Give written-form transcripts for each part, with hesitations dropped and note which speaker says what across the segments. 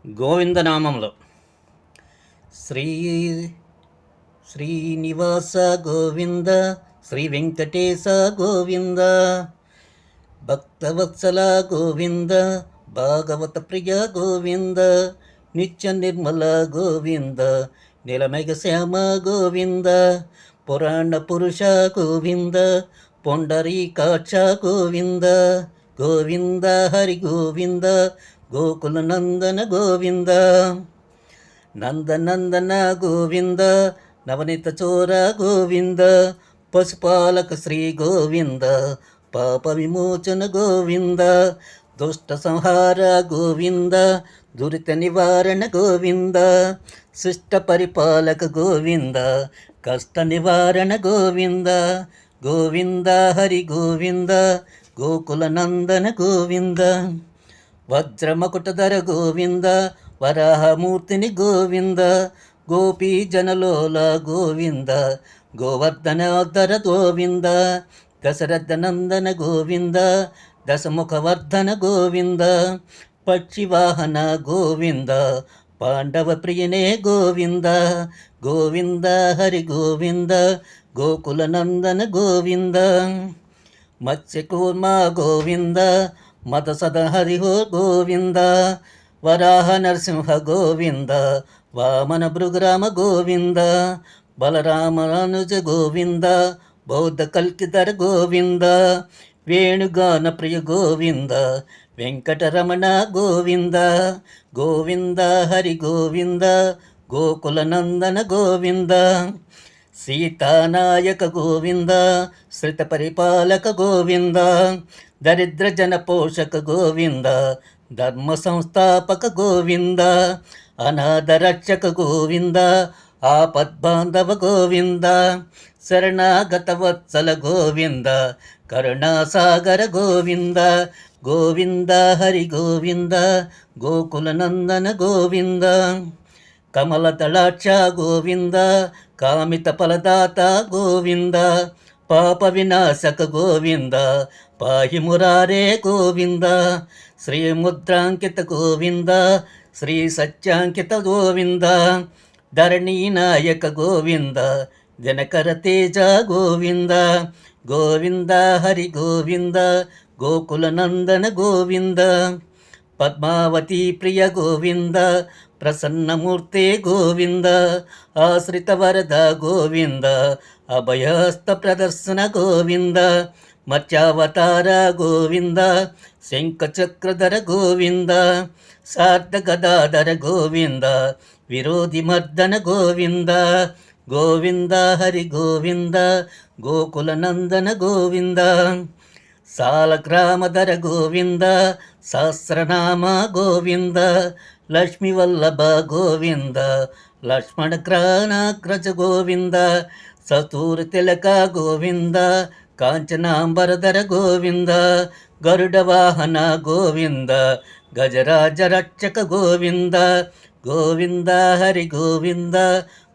Speaker 1: గోవిందనామములు. శ్రీ శ్రీనివాస గోవింద, శ్రీ వెంకటేశ గోవింద, భక్తవత్సల గోవింద, భాగవత ప్రియ గోవింద, నిత్య నిర్మల గోవింద, నిలమెగ శ్యామ గోవింద, పురాణ పురుష గోవింద, పొండరీకాక్ష గోవింద, గోవింద హరి గోవింద, గోకుల నందన గోవింద, నందనందన గోవింద, నవనీత చోర గోవింద, పశుపాలక శ్రీ గోవింద, పాప విమోచన గోవింద, దుష్ట సంహార గోవింద, దురిత నివారణ గోవింద, శిష్ట పరిపాలక గోవింద, కష్ట నివారణ గోవింద, గోవింద హరి గోవింద, గోకుల నందన గోవింద, వజ్రమకుటధర గోవింద, వరాహమూర్తిని గోవింద, గోపీ జనలోల గోవింద, గోవర్ధనోద్ధర గోవింద, దశరథ నందన గోవింద, దశముఖవర్ధన గోవింద, పక్షివాహన గోవింద, పాండవ ప్రియనే గోవింద, గోవింద హరి గోవింద, గోకుల నందన గోవింద, మత్స్యకూర్మ గోవింద, మదసద హరిహో గోవింద, వరాహ నరసింహ గోవింద, వామన భృగురామ గోవింద, బలరామానుజ గోవింద, బౌద్ధ కల్కిధర గోవింద, వేణుగాన ప్రియ గోవింద, వెంకటరమణ గోవింద, గోవింద హరి గోవింద, గోకుల నందన గోవింద, సీతానాయక గోవింద, శ్రిత పరిపాలక గోవింద, దరిద్ర జన పోషక గోవింద, ధర్మ సంస్థాపక గోవింద, అనాథ రక్షక గోవింద, ఆపద్బాంధవ గోవింద, శరణాగత వత్సల గోవింద, కరుణాసాగర గోవింద, గోవింద హరి గోవింద, గోకుల నందన గోవింద, కమలదళాక్ష గోవింద, కామిత ఫలదాత గోవింద, పాప వినాశక గోవింద, పాహి మురారే గోవింద, శ్రీముద్రాంకిత గోవింద, శ్రీ సత్యాంకిత గోవింద, ధరణీ నాయక గోవింద, దినకర తేజ గోవింద, గోవింద హరి గోవింద, గోకుల నందన గోవింద, పద్మావతి ప్రియ గోవింద, ప్రసన్నమూర్తే గోవింద, ఆశ్రిత వరద గోవింద, అభయహస్త ప్రదర్శన గోవింద, మత్స్యావతార గోవింద, శంఖచక్రధర గోవింద, సార్ధ గదాధర గోవింద, విరోధి మర్దన గోవింద, గోవింద హరి గోవింద, గోకుల నందన గోవింద, సాలగ్రామధర గోవింద, సహస్రనామ గోవింద, లక్ష్మీవల్లభ గోవింద, లక్ష్మణ గ్రాణాగ్రజ గోవింద, సతూర్ తిలక గోవింద, కాంచనాంబరధర గోవింద, గరుడ వాహన గోవింద, గజరాజ రక్షక గోవింద, గోవింద హరి గోవింద,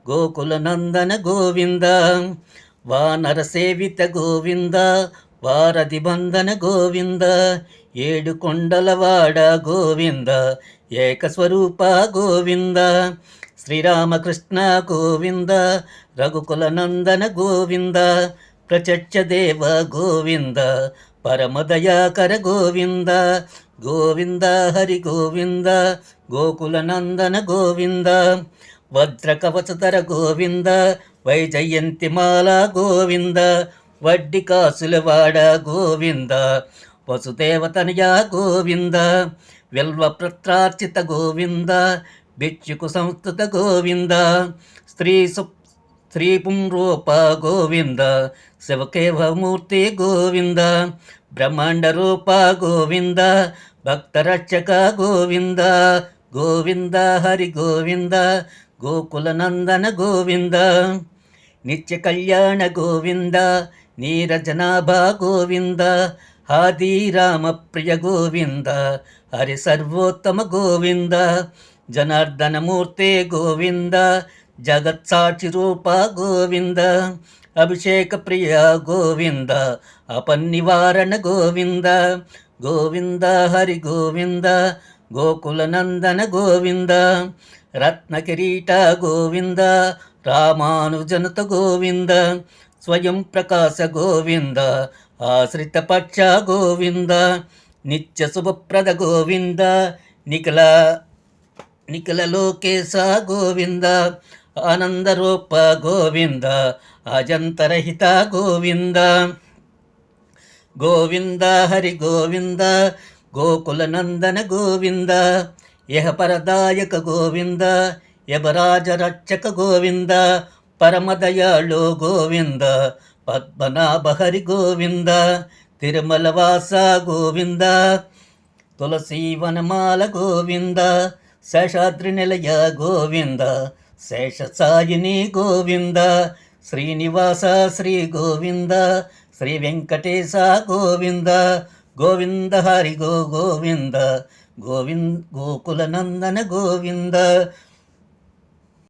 Speaker 1: గోకుల నందన గోవింద, వానర సేవిత గోవింద, వారధి బంధన గోవింద, ఏడు కొండలవాడ గోవింద, ఏకస్వరూప గోవింద, శ్రీరామకృష్ణ గోవింద, రఘుకుల నందన గోవింద, ప్రత్యక్ష దేవ గోవింద, పరమదయాకర గోవింద, గోవింద హరి గోవింద, గోకుల నందన గోవింద, వజ్రకవచధర గోవింద, వైజయంతిమాల గోవింద, వడ్డి కాసులవాడ గోవింద, వసుదేవతనయ గోవింద, విల్వప్రత్రార్చిత గోవింద, భిక్షుకు సంస్థుత గోవింద, స్త్రీ పుంరూప గోవింద, శివకేవమూర్తి గోవింద, బ్రహ్మాండ రూప గోవింద, భక్తరక్షక గోవింద, గోవింద హరి గోవింద, గోకుల నందన గోవింద, నిత్య కళ్యాణ గోవింద, నీరజనాభ గోవింద, ఆది రామ ప్రియ గోవింద, హరి సర్వోత్తమ గోవింద, జనార్దనమూర్తే గోవింద, జగత్సాక్షి రూప గోవింద, అభిషేక ప్రియ గోవింద, అపన్నివారణ గోవింద, గోవింద హరి గోవింద, ಗೋಕುಲನಂದನ ಗೋವಿಂದ ರತ್ನಕಿರೀಟ ಗೋವಿಂದ ರಾಮಾನುಜನುತ ಗೋವಿಂದ ಸ್ವಯಂ ಪ್ರಕಾಶ ಗೋವಿಂದ ಆಶ್ರಿತ ಪಕ್ಷ ಗೋವಿಂದ ನಿತ್ಯ ಶುಭಪ್ರದ ಗೋವಿಂದ ನಿಖಿಲ ನಿಖಿಲ ಲೋಕೇಶ ಗೋವಿಂದ ಆನಂದರೂಪ ಗೋವಿಂದ ಅಜಂತರಹಿತ ಗೋವಿಂದ ಗೋವಿಂದ ಹರಿ ಗೋವಿಂದ ಗೋಕುಲನಂದನ ಗೋವಿಂದ ಯಹ ಪರದಾಯಕ ಗೋವಿಂದ ಯಮರಾಜ ರಕ್ಷಕ ಗೋವಿಂದ ಪರಮದಯಾಳು ಗೋವಿಂದ ಪದ್ಮನಾಭ ಹರಿ ಗೋವಿಂದ ತಿರುಮಲವಾಸ ಗೋವಿಂದ ತುಳಸಿ ವನಮಾಲ ಗೋವಿಂದ ಶೇಷಾದ್ರಿ ನಿಲಯ ಗೋವಿಂದ ಶೇಷಸಾಯಿನಿ ಗೋವಿಂದ ಶ್ರೀನಿವಾಸ ಶ್ರೀ ಗೋವಿಂದ ಶ್ರೀ ವೆಂಕಟೇಶ ಗೋವಿಂದ ಗೋವಿಂದ ಹರಿ ಗೋವಿಂದ ಗೋಕುಲನಂದನ ಗೋವಿಂದ